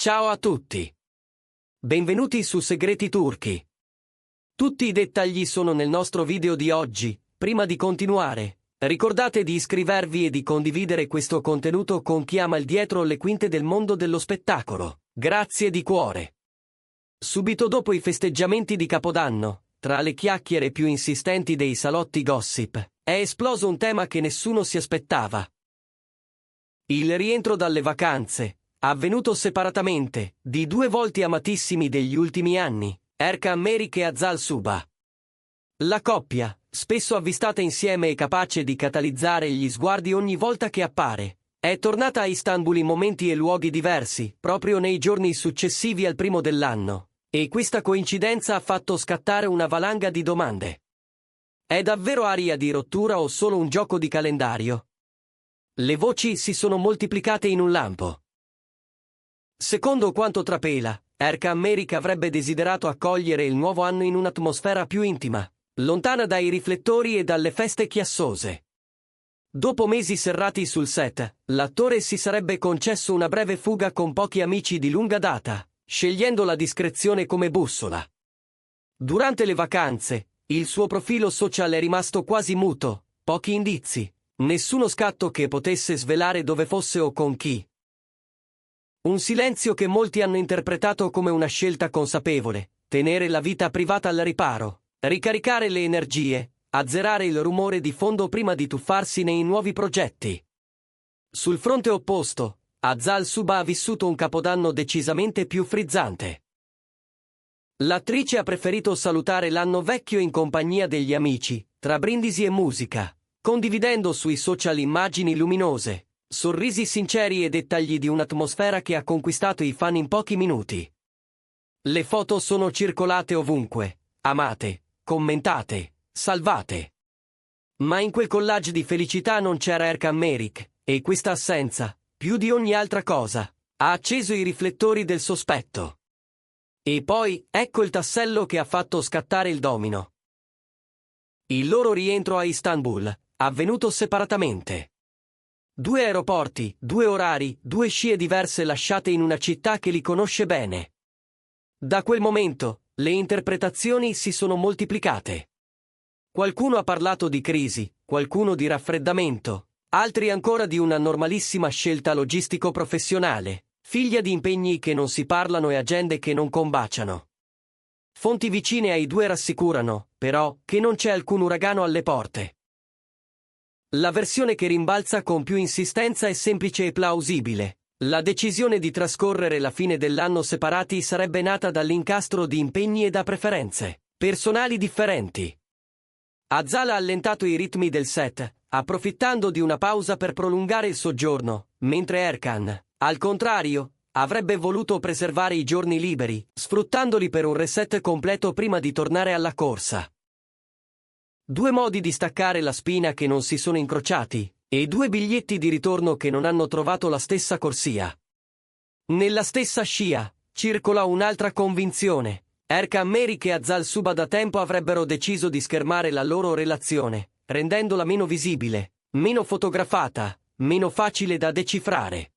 Ciao a tutti. Benvenuti su Segreti Turchi. Tutti i dettagli sono nel nostro video di oggi. Prima di continuare, ricordate di iscrivervi e di condividere questo contenuto con chi ama il dietro le quinte del mondo dello spettacolo. Grazie di cuore. Subito dopo i festeggiamenti di Capodanno, tra le chiacchiere più insistenti dei salotti gossip, è esploso un tema che nessuno si aspettava. Il rientro dalle vacanze, avvenuto separatamente, di due volti amatissimi degli ultimi anni, Erkan Merik e Azal Suba. La coppia, spesso avvistata insieme e capace di catalizzare gli sguardi ogni volta che appare, è tornata a Istanbul in momenti e luoghi diversi, proprio nei giorni successivi al primo dell'anno, e questa coincidenza ha fatto scattare una valanga di domande. È davvero aria di rottura o solo un gioco di calendario? Le voci si sono moltiplicate in un lampo. Secondo quanto trapela, Erkan Merik avrebbe desiderato accogliere il nuovo anno in un'atmosfera più intima, lontana dai riflettori e dalle feste chiassose. Dopo mesi serrati sul set, l'attore si sarebbe concesso una breve fuga con pochi amici di lunga data, scegliendo la discrezione come bussola. Durante le vacanze, il suo profilo social è rimasto quasi muto, pochi indizi, nessuno scatto che potesse svelare dove fosse o con chi. Un silenzio che molti hanno interpretato come una scelta consapevole, tenere la vita privata al riparo, ricaricare le energie, azzerare il rumore di fondo prima di tuffarsi nei nuovi progetti. Sul fronte opposto, Azal Suba ha vissuto un capodanno decisamente più frizzante. L'attrice ha preferito salutare l'anno vecchio in compagnia degli amici, tra brindisi e musica, condividendo sui social immagini luminose, sorrisi sinceri e dettagli di un'atmosfera che ha conquistato i fan in pochi minuti. Le foto sono circolate ovunque, amate, commentate, salvate. Ma in quel collage di felicità non c'era Erkan Merik, e questa assenza, più di ogni altra cosa, ha acceso i riflettori del sospetto. E poi, ecco il tassello che ha fatto scattare il domino. Il loro rientro a Istanbul, avvenuto separatamente. Due aeroporti, due orari, due scie diverse lasciate in una città che li conosce bene. Da quel momento, le interpretazioni si sono moltiplicate. Qualcuno ha parlato di crisi, qualcuno di raffreddamento, altri ancora di una normalissima scelta logistico-professionale, figlia di impegni che non si parlano e agende che non combaciano. Fonti vicine ai due rassicurano, però, che non c'è alcun uragano alle porte. La versione che rimbalza con più insistenza è semplice e plausibile. La decisione di trascorrere la fine dell'anno separati sarebbe nata dall'incastro di impegni e da preferenze personali differenti. Azal ha allentato i ritmi del set, approfittando di una pausa per prolungare il soggiorno, mentre Erkan, al contrario, avrebbe voluto preservare i giorni liberi, sfruttandoli per un reset completo prima di tornare alla corsa. Due modi di staccare la spina che non si sono incrociati, e due biglietti di ritorno che non hanno trovato la stessa corsia. Nella stessa scia, circola un'altra convinzione. Erkan Merik e Azal Suba da tempo avrebbero deciso di schermare la loro relazione, rendendola meno visibile, meno fotografata, meno facile da decifrare.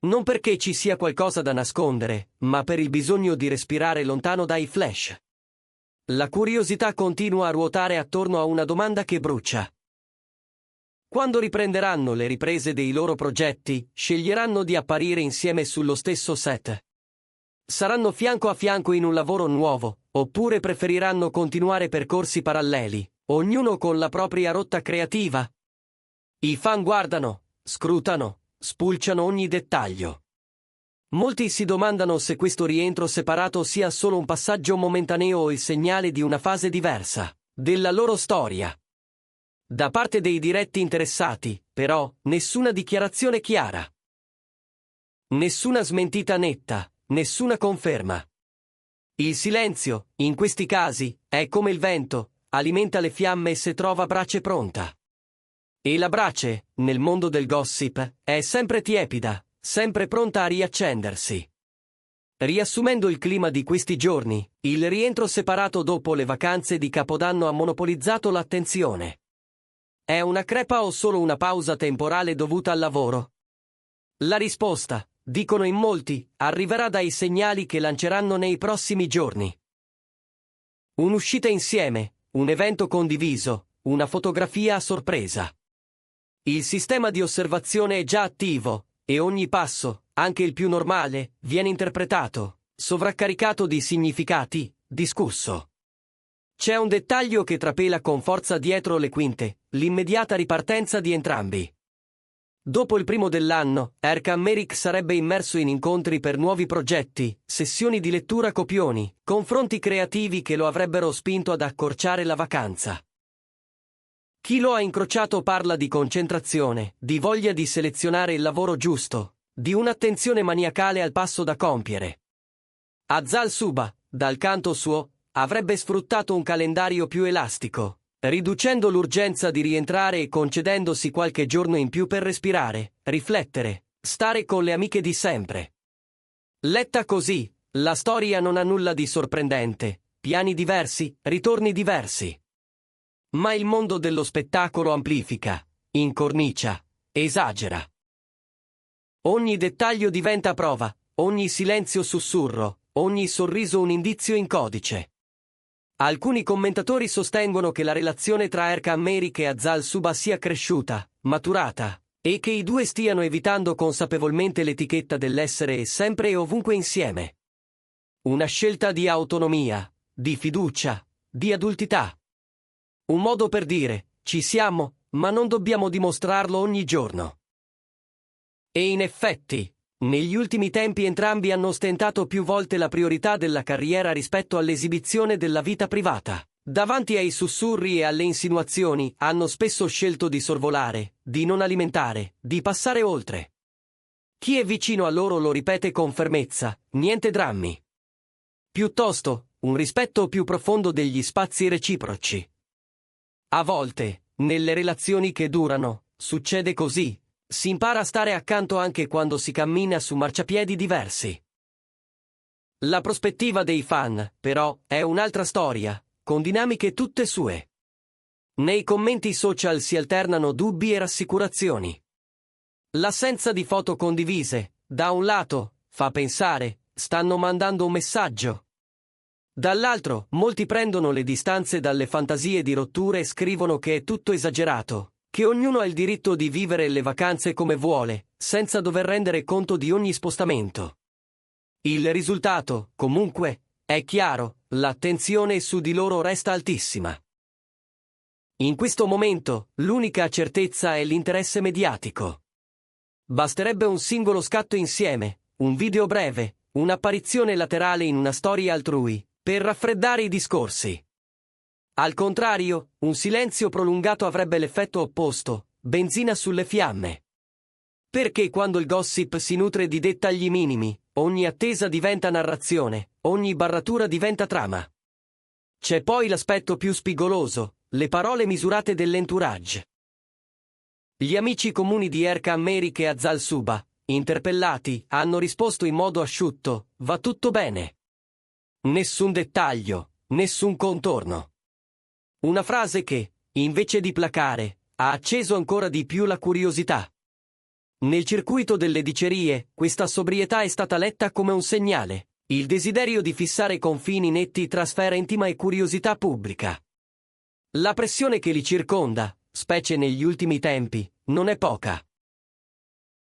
Non perché ci sia qualcosa da nascondere, ma per il bisogno di respirare lontano dai flash. La curiosità continua a ruotare attorno a una domanda che brucia. Quando riprenderanno le riprese dei loro progetti, sceglieranno di apparire insieme sullo stesso set? Saranno fianco a fianco in un lavoro nuovo, oppure preferiranno continuare percorsi paralleli, ognuno con la propria rotta creativa? I fan guardano, scrutano, spulciano ogni dettaglio. Molti si domandano se questo rientro separato sia solo un passaggio momentaneo o il segnale di una fase diversa della loro storia. Da parte dei diretti interessati, però, nessuna dichiarazione chiara. Nessuna smentita netta, nessuna conferma. Il silenzio, in questi casi, è come il vento, alimenta le fiamme se trova brace pronta. E la brace, nel mondo del gossip, è sempre tiepida, sempre pronta a riaccendersi. Riassumendo il clima di questi giorni, il rientro separato dopo le vacanze di Capodanno ha monopolizzato l'attenzione. È una crepa o solo una pausa temporale dovuta al lavoro? La risposta, dicono in molti, arriverà dai segnali che lanceranno nei prossimi giorni. Un'uscita insieme, un evento condiviso, una fotografia a sorpresa. Il sistema di osservazione è già attivo, e ogni passo, anche il più normale, viene interpretato, sovraccaricato di significati, discusso. C'è un dettaglio che trapela con forza dietro le quinte, l'immediata ripartenza di entrambi. Dopo il primo dell'anno, Erkan Merik sarebbe immerso in incontri per nuovi progetti, sessioni di lettura copioni, confronti creativi che lo avrebbero spinto ad accorciare la vacanza. Chi lo ha incrociato parla di concentrazione, di voglia di selezionare il lavoro giusto, di un'attenzione maniacale al passo da compiere. Azal Suba, dal canto suo, avrebbe sfruttato un calendario più elastico, riducendo l'urgenza di rientrare e concedendosi qualche giorno in più per respirare, riflettere, stare con le amiche di sempre. Letta così, la storia non ha nulla di sorprendente, piani diversi, ritorni diversi. Ma il mondo dello spettacolo amplifica, incornicia, esagera. Ogni dettaglio diventa prova, ogni silenzio sussurro, ogni sorriso un indizio in codice. Alcuni commentatori sostengono che la relazione tra Erkan Merik e Azal Suba sia cresciuta, maturata, e che i due stiano evitando consapevolmente l'etichetta dell'essere sempre e ovunque insieme. Una scelta di autonomia, di fiducia, di adultità. Un modo per dire, ci siamo, ma non dobbiamo dimostrarlo ogni giorno. E in effetti, negli ultimi tempi entrambi hanno ostentato più volte la priorità della carriera rispetto all'esibizione della vita privata. Davanti ai sussurri e alle insinuazioni, hanno spesso scelto di sorvolare, di non alimentare, di passare oltre. Chi è vicino a loro lo ripete con fermezza, niente drammi. Piuttosto, un rispetto più profondo degli spazi reciproci. A volte, nelle relazioni che durano, succede così, si impara a stare accanto anche quando si cammina su marciapiedi diversi. La prospettiva dei fan, però, è un'altra storia, con dinamiche tutte sue. Nei commenti social si alternano dubbi e rassicurazioni. L'assenza di foto condivise, da un lato, fa pensare, stanno mandando un messaggio. Dall'altro, molti prendono le distanze dalle fantasie di rottura e scrivono che è tutto esagerato, che ognuno ha il diritto di vivere le vacanze come vuole, senza dover rendere conto di ogni spostamento. Il risultato, comunque, è chiaro, l'attenzione su di loro resta altissima. In questo momento, l'unica certezza è l'interesse mediatico. Basterebbe un singolo scatto insieme, un video breve, un'apparizione laterale in una storia altrui, per raffreddare i discorsi. Al contrario, un silenzio prolungato avrebbe l'effetto opposto, benzina sulle fiamme. Perché quando il gossip si nutre di dettagli minimi, ogni attesa diventa narrazione, ogni barratura diventa trama. C'è poi l'aspetto più spigoloso, le parole misurate dell'entourage. Gli amici comuni di Erkan Merik e Azal Suba, interpellati, hanno risposto in modo asciutto, va tutto bene. Nessun dettaglio, nessun contorno. Una frase che, invece di placare, ha acceso ancora di più la curiosità. Nel circuito delle dicerie, questa sobrietà è stata letta come un segnale, il desiderio di fissare confini netti tra sfera intima e curiosità pubblica. La pressione che li circonda, specie negli ultimi tempi, non è poca.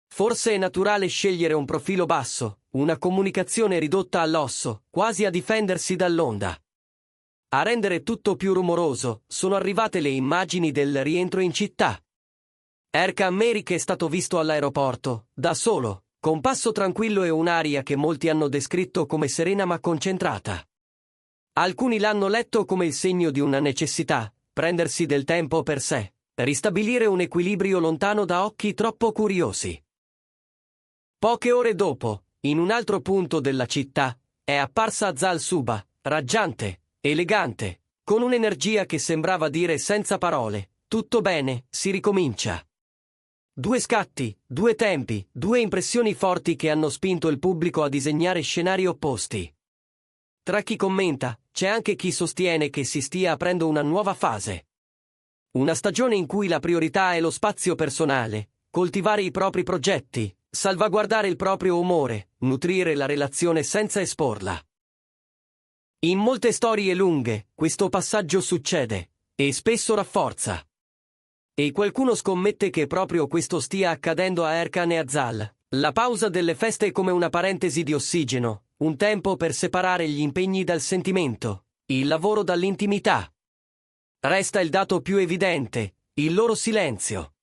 Forse è naturale scegliere un profilo basso, una comunicazione ridotta all'osso, quasi a difendersi dall'onda. A rendere tutto più rumoroso, sono arrivate le immagini del rientro in città. Erkan Merik è stato visto all'aeroporto, da solo, con passo tranquillo e un'aria che molti hanno descritto come serena ma concentrata. Alcuni l'hanno letto come il segno di una necessità, prendersi del tempo per sé, ristabilire un equilibrio lontano da occhi troppo curiosi. Poche ore dopo, in un altro punto della città, è apparsa Azal Suba, raggiante, elegante, con un'energia che sembrava dire senza parole, tutto bene, si ricomincia. 2 scatti, 2 tempi, 2 impressioni forti che hanno spinto il pubblico a disegnare scenari opposti. Tra chi commenta, c'è anche chi sostiene che si stia aprendo una nuova fase. Una stagione in cui la priorità è lo spazio personale, coltivare i propri progetti, salvaguardare il proprio umore, nutrire la relazione senza esporla. In molte storie lunghe, questo passaggio succede, e spesso rafforza. E qualcuno scommette che proprio questo stia accadendo a Erkan e Azal. La pausa delle feste è come una parentesi di ossigeno, un tempo per separare gli impegni dal sentimento, il lavoro dall'intimità. Resta il dato più evidente, il loro silenzio.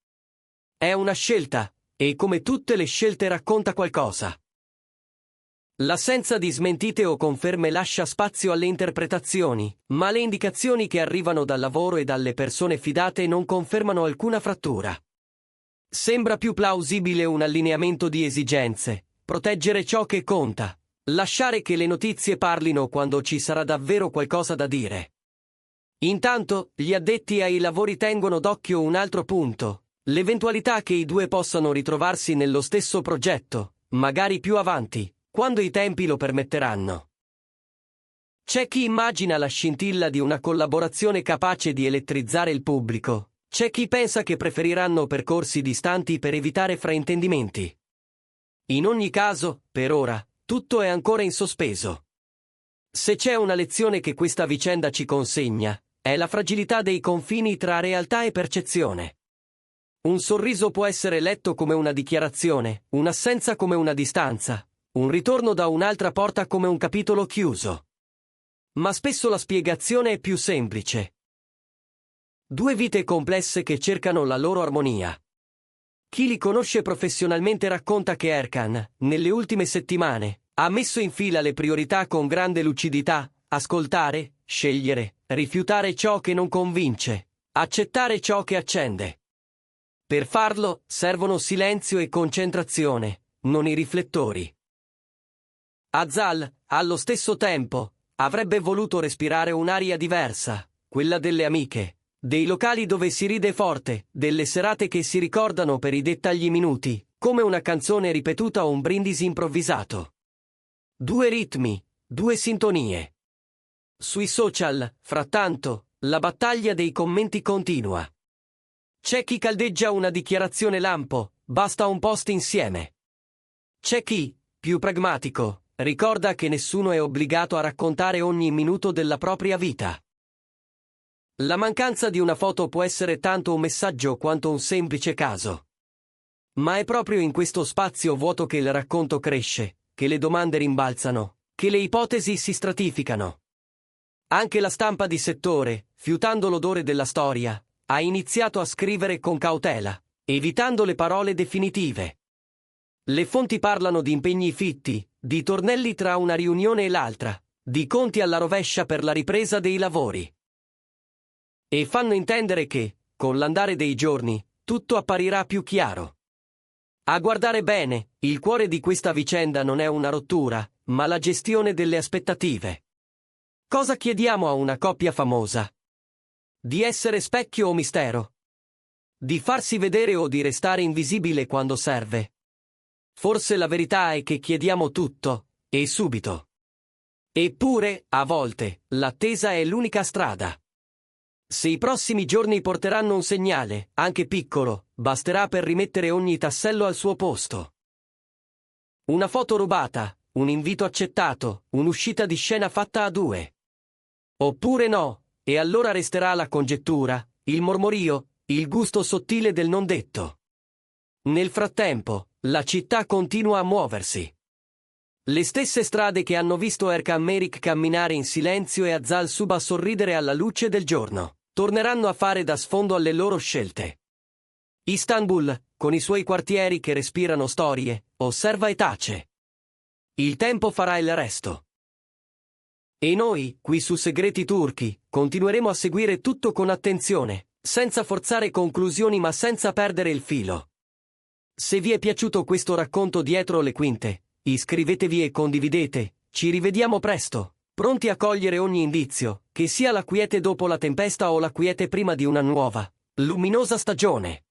È una scelta, e come tutte le scelte racconta qualcosa. L'assenza di smentite o conferme lascia spazio alle interpretazioni, ma le indicazioni che arrivano dal lavoro e dalle persone fidate non confermano alcuna frattura. Sembra più plausibile un allineamento di esigenze, proteggere ciò che conta, lasciare che le notizie parlino quando ci sarà davvero qualcosa da dire. Intanto, gli addetti ai lavori tengono d'occhio un altro punto, l'eventualità che i due possano ritrovarsi nello stesso progetto, magari più avanti, quando i tempi lo permetteranno. C'è chi immagina la scintilla di una collaborazione capace di elettrizzare il pubblico, c'è chi pensa che preferiranno percorsi distanti per evitare fraintendimenti. In ogni caso, per ora, tutto è ancora in sospeso. Se c'è una lezione che questa vicenda ci consegna, è la fragilità dei confini tra realtà e percezione. Un sorriso può essere letto come una dichiarazione, un'assenza come una distanza, un ritorno da un'altra porta come un capitolo chiuso. Ma spesso la spiegazione è più semplice. Due vite complesse che cercano la loro armonia. Chi li conosce professionalmente racconta che Erkan, nelle ultime settimane, ha messo in fila le priorità con grande lucidità: ascoltare, scegliere, rifiutare ciò che non convince, accettare ciò che accende. Per farlo, servono silenzio e concentrazione, non i riflettori. Azal, allo stesso tempo, avrebbe voluto respirare un'aria diversa, quella delle amiche, dei locali dove si ride forte, delle serate che si ricordano per i dettagli minuti, come una canzone ripetuta o un brindisi improvvisato. Due ritmi, due sintonie. Sui social, frattanto, la battaglia dei commenti continua. C'è chi caldeggia una dichiarazione lampo, basta un post insieme. C'è chi, più pragmatico, ricorda che nessuno è obbligato a raccontare ogni minuto della propria vita. La mancanza di una foto può essere tanto un messaggio quanto un semplice caso. Ma è proprio in questo spazio vuoto che il racconto cresce, che le domande rimbalzano, che le ipotesi si stratificano. Anche la stampa di settore, fiutando l'odore della storia, ha iniziato a scrivere con cautela, evitando le parole definitive. Le fonti parlano di impegni fitti, di tornelli tra una riunione e l'altra, di conti alla rovescia per la ripresa dei lavori. E fanno intendere che, con l'andare dei giorni, tutto apparirà più chiaro. A guardare bene, il cuore di questa vicenda non è una rottura, ma la gestione delle aspettative. Cosa chiediamo a una coppia famosa? Di essere specchio o mistero? Di farsi vedere o di restare invisibile quando serve? Forse la verità è che chiediamo tutto, e subito. Eppure, a volte, l'attesa è l'unica strada. Se i prossimi giorni porteranno un segnale, anche piccolo, basterà per rimettere ogni tassello al suo posto. Una foto rubata, un invito accettato, un'uscita di scena fatta a due. Oppure no, e allora resterà la congettura, il mormorio, il gusto sottile del non detto. Nel frattempo, la città continua a muoversi. Le stesse strade che hanno visto Erkan Merik camminare in silenzio e Azal Suba sorridere alla luce del giorno, torneranno a fare da sfondo alle loro scelte. Istanbul, con i suoi quartieri che respirano storie, osserva e tace. Il tempo farà il resto. E noi, qui su Segreti Turchi, continueremo a seguire tutto con attenzione, senza forzare conclusioni ma senza perdere il filo. Se vi è piaciuto questo racconto dietro le quinte, iscrivetevi e condividete, ci rivediamo presto, pronti a cogliere ogni indizio, che sia la quiete dopo la tempesta o la quiete prima di una nuova, luminosa stagione.